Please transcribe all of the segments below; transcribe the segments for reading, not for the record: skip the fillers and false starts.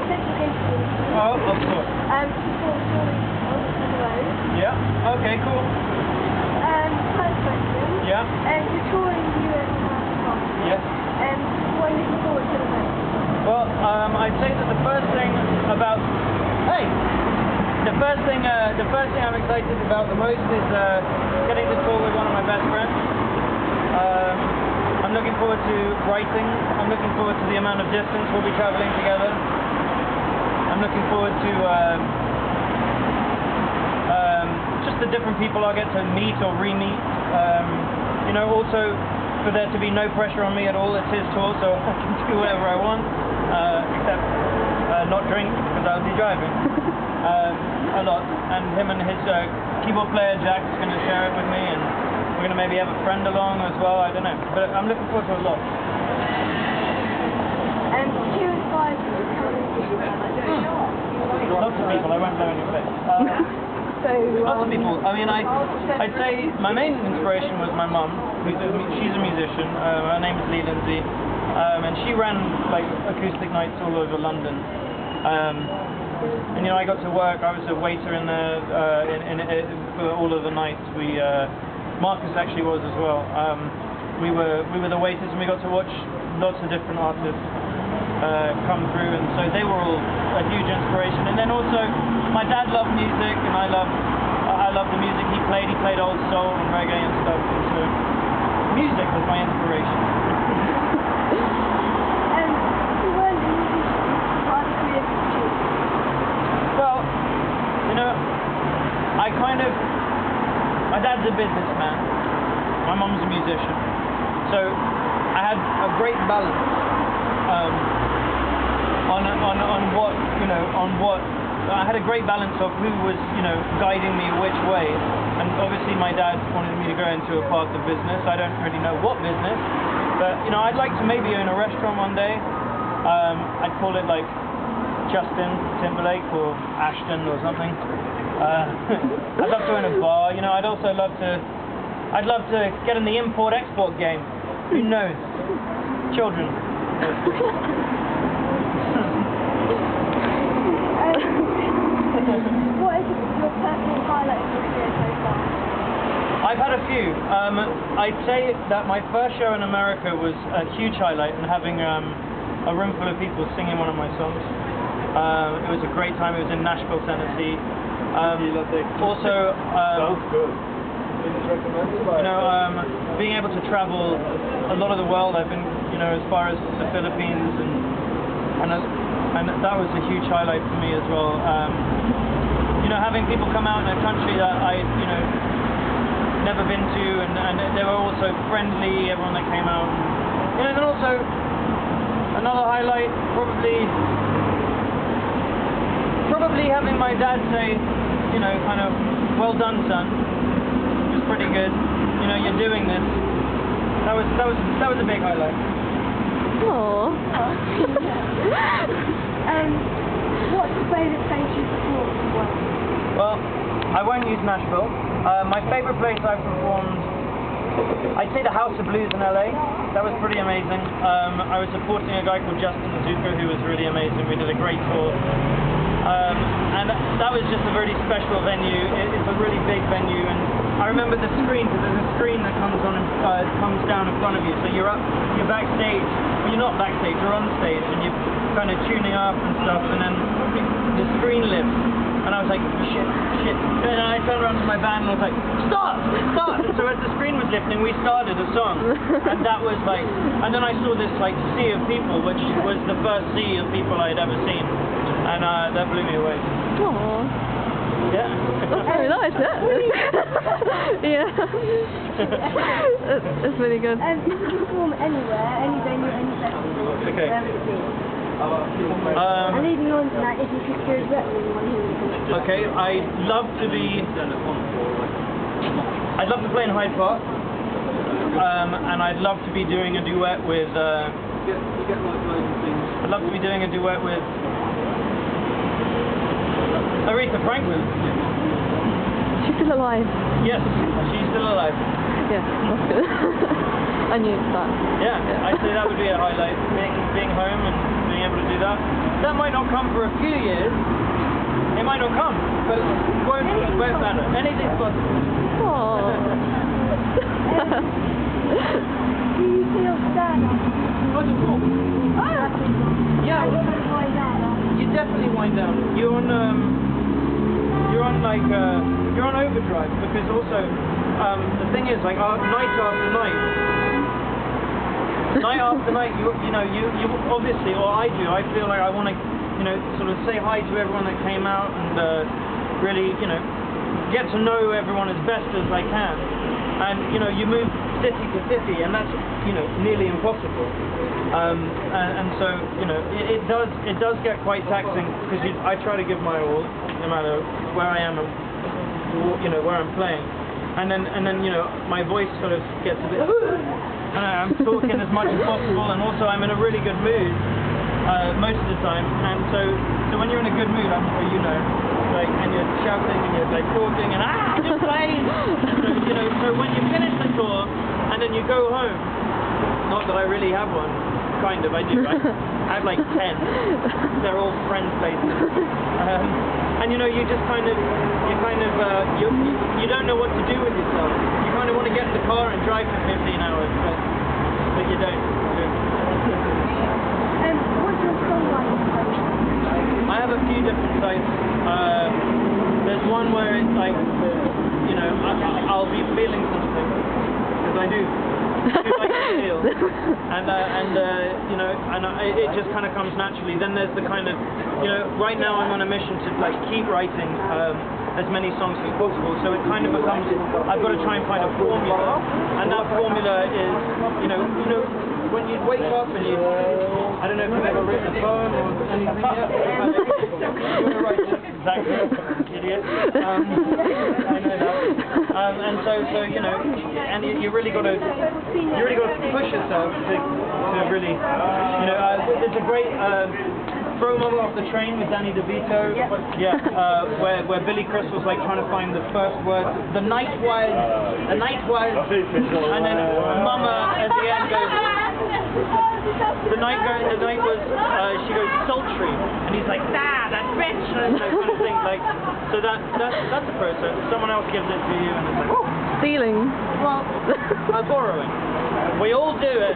Oh, of course. Yeah. Okay, cool. First question. Yeah. You're touring the US now. Yes. What are you looking forward to the most? Well, I'd say that the first thing I'm excited about the most is getting to tour with one of my best friends. I'm looking forward to writing. I'm looking forward to the amount of distance we'll be traveling together. I'm looking forward to just the different people I'll get to meet or re-meet. You know, also for there to be no pressure on me at all. It's his tour, so I can do whatever I want, except not drink because I'll be driving a lot. And him and his keyboard player Jack is going to share it with me, and we're going to maybe have a friend along as well. I don't know, but I'm looking forward to a lot. Who inspires you to come and Lots of people. I won't blow in your face. Lots of people. I mean, I'd say my main inspiration was my mum. She's a musician. Her name is Lee Lindsay, and she ran like acoustic nights all over London. And you know, I got to work. I was a waiter in there for all of the nights. Marcus actually was as well. We were the waiters, and we got to watch lots of different artists come through, and so they were all a huge inspiration. And then also, my dad loved music, and I loved the music he played. He played old soul and reggae and stuff, and so music was my inspiration. Well, you know, my dad's a businessman. My mum's a musician, so I had a great balance on what I had a great balance of who was, you know, guiding me which way. And obviously my dad wanted me to go into a path of business. I don't really know what business, but you know, I'd like to maybe own a restaurant one day. I'd call it like Justin Timberlake or Ashton or something. I'd love to own a bar. You know, I'd love to get in the import-export game. Who knows? Children. What is your personal highlight of your career so far? I've had a few. I'd say that my first show in America was a huge highlight, and having a room full of people singing one of my songs. It was a great time. It was in Nashville, Tennessee. Also, you know, being able to travel a lot of the world. I've been, you know, as far as the Philippines, and that was a huge highlight for me as well. You know, having people come out in a country that I, you know, never been to, and they were also friendly. Everyone that came out, you know, and then also another highlight probably having my dad say, you know, kind of, well done, son. It was pretty good. You know, you're doing this. That was a big highlight. Aww. What's the favourite place you've performed in the world? Well, I won't use Nashville. My favourite place I've performed, I'd say the House of Blues in LA. That was pretty amazing. I was supporting a guy called Justin Zucker, who was really amazing. We did a great tour. And that was just a very special venue. It's a really big venue, and I remember the screen, because there's a screen that comes down in front of you. So you're backstage. Well, you're not backstage, you're on stage, and you're kind of tuning up and stuff, and then the screen lifts, and I was like, shit. And I turned around to my band and I was like, stop! And so as the screen was lifting, we started a song, and that was like, and then I saw this like sea of people, which was the first sea of people I had ever seen. And that blew me away. Aww. Yeah. That's very nice, yeah. Yeah. It's really good. You can perform anywhere, any venue, any festival. Okay. Wherever it be. And leading on to that, if you could go directly on who would it be? Okay, I'd love to play in Hyde Park. And I'd love to be doing a duet with Aretha Franklin. She's still alive. Yes, she's still alive. Yeah, that's good. I knew that. Yeah, I'd say that would be a highlight. Being home and being able to do that. That might not come for a few years. It might not come, but it won't matter. Anything's possible. Oh. Do you feel sad? Oh, yeah. You definitely wind down. You're on overdrive, because also the thing is, like, night after night, you know, you obviously, or I do, I feel like I want to, you know, sort of say hi to everyone that came out and really, you know, get to know everyone as best as I can. And, you know, you move city to city, and that's, you know, nearly impossible. And so, you know, it does get quite taxing, because I try to give my all, no matter where I am and, you know, where I'm playing. And then, you know, my voice sort of gets a bit, and I'm talking as much as possible, and also I'm in a really good mood most of the time. And so when you're in a good mood, I'm sure you know, like, and you're shouting and you're like talking and just playing. So, you know, so when you finish the tour and then you go home, not that I really have one, kind of, I do. I have like 10. They're all friend places. And you know, you just kind of, you don't know what to do with yourself. You kind of want to get in the car and drive for 15 hours, but you don't. What's your songwriting process? I have a few different sites. There's one where it's like, you know, I'll be feeling something, because I do. Like to feel, and you know, and it just kind of comes naturally. Then there's the kind of, you know, right now I'm on a mission to like keep writing as many songs as possible. So it kind of becomes, I've got to try and find a formula, and that formula is, you know, when you wake up and you, I don't know if you've ever written a poem or anything yet. You're gonna write this, exactly, idiot. I know that. And so you know, and you really got to push yourself to really, you know, there's a great Throw Mama Off the Train with Danny DeVito. Yeah, where Billy Crystal's like trying to find the first word. The night was, and then Mama at the end goes, the night was, she goes sultry, and he's like, that bitch, and that kind of thing. Like, so that's a process. Someone else gives it to you, and it's like, oh. Stealing. Well, borrowing. We all do it.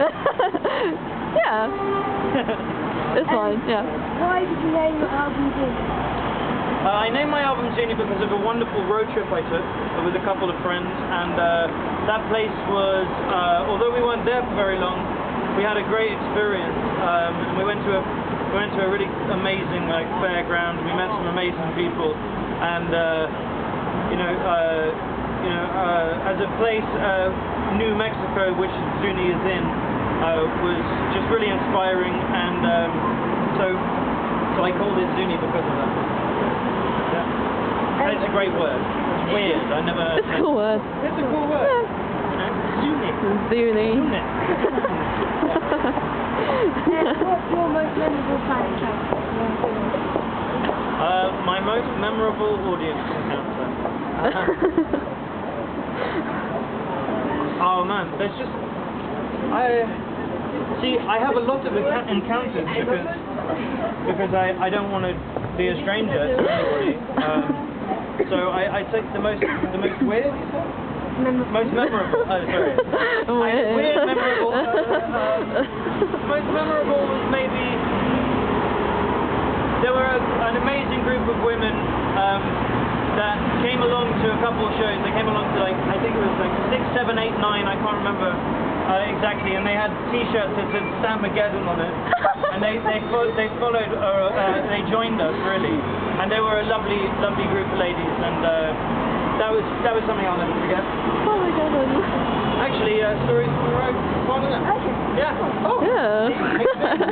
Yeah. It's fine, yeah. Why did you name your album Zuni? I named my album Zuni because of a wonderful road trip I took with a couple of friends, and that place was, although we weren't there for very long, we had a great experience. And we went to a really amazing like fairground. We met some amazing people, and as a place, New Mexico, which Zuni is in, was just really inspiring, and so I called it Zuni because of that. Yeah. And it's a great word. It's weird. I never. It's a cool word. It's a cool word. Yeah. You know, Zuni. Zuni. Zuni. What's your most memorable fan encounter? My most memorable audience encounter. Oh man, there's just I have a lot of encounters because I don't want to be a stranger to anybody. So I take the most weird, most memorable. Oh, sorry. Weird, memorable. Most memorable was maybe there were an amazing group of women that came along to a couple of shows. They came along to like, I think it was like 6, 7, 8, 9. I can't remember exactly. And they had T-shirts that said Samageddon on it. And they followed. They joined us really. And they were a lovely group of ladies. And that was something I'll never forget. Oh my god. Actually, Stories from the Road, part of that. Okay. Yeah. Oh. Yeah.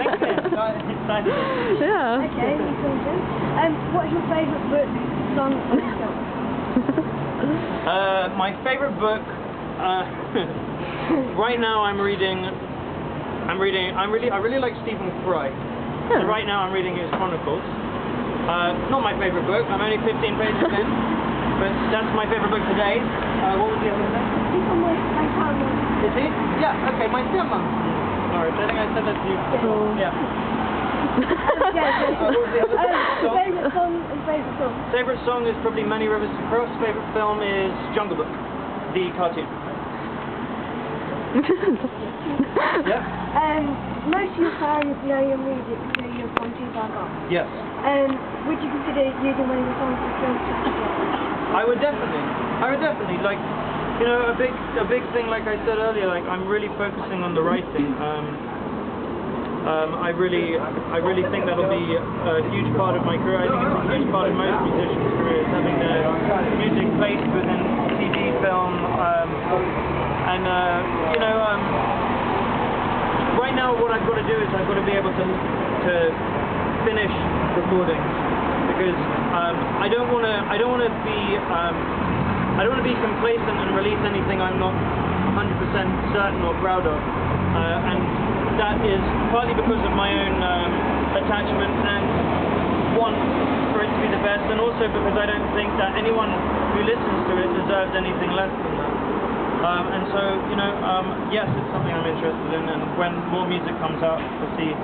Next thing. Excited. Yeah. Okay, what's your favourite book, song, or film? My favourite book, right now I really like Stephen Fry. So right now I'm reading his Chronicles. Not my favourite book, I'm only 15 pages in, but that's my favourite book today. What was the other name? He's on my calendar. Is he? Yeah, okay, my stepmom. Sorry, I think I said that to you. Cool. Yeah. Favourite song and favourite song? Favourite song is probably Many Rivers to Cross. Favourite film is Jungle Book, the cartoon. Yeah. Most of your fans know your music through your song Too Far Gone. Yes. Would you consider using one of your songs for film strategy? I would definitely. Like, you know, a big thing, like I said earlier, like I'm really focusing on the writing. I really think that'll be a huge part of my career. I think it's a huge part of most musicians' careers, having their music placed within TV, film, right now what I've got to do is I've got to be able to finish recordings, because I don't want to be complacent and release anything I'm not 100% certain or proud of, and that is partly because of my own attachment and want for it to be the best, and also because I don't think that anyone who listens to it deserves anything less than that. And so, you know, yes, it's something I'm interested in, and when more music comes out, we'll see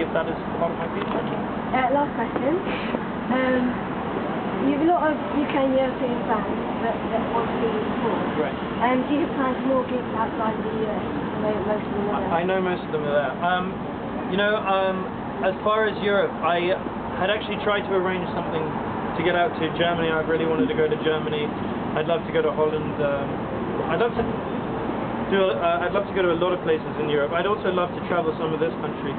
if that is part of my future. Last question. You have a lot of UK and European fans that want to be in sport. Right. Do you have plans for more gigs outside the US? Most of them are there. I know most of them are there. You know, as far as Europe, I had actually tried to arrange something to get out to Germany. I really wanted to go to Germany. I'd love to go to Holland. I'd love to go to a lot of places in Europe. I'd also love to travel some of this country.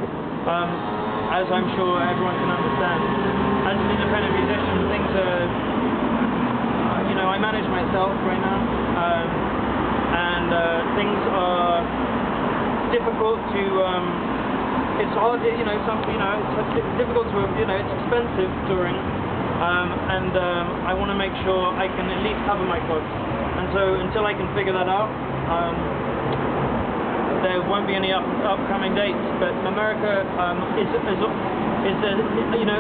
As I'm sure everyone can understand, as an independent musician, things are, you know, I manage myself right now, and things are difficult to, it's hard, you know, it's difficult to, you know, it's expensive touring, and I want to make sure I can at least cover my costs. And so until I can figure that out, there won't be any upcoming dates. But America is you know,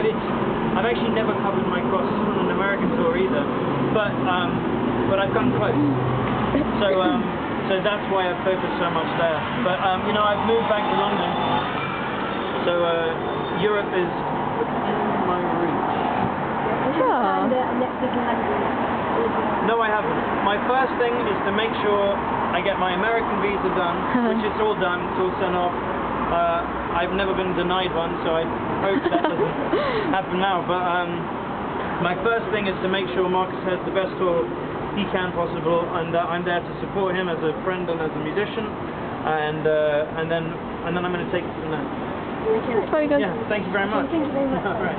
I've actually never covered my costs on an American tour either, but I've come close. So that's why I've focused so much there. But you know, I've moved back to London, so Europe is within my reach. No, I haven't. My first thing is to make sure I get my American visa done, which is all done, it's all sent off. I've never been denied one, so I hope that doesn't happen now. But my first thing is to make sure Marcus has the best tour he can possible, and I'm there to support him as a friend and as a musician, and then I'm going to take it from there. That's very good. Yeah, thank you very much. Thank you very much. All right.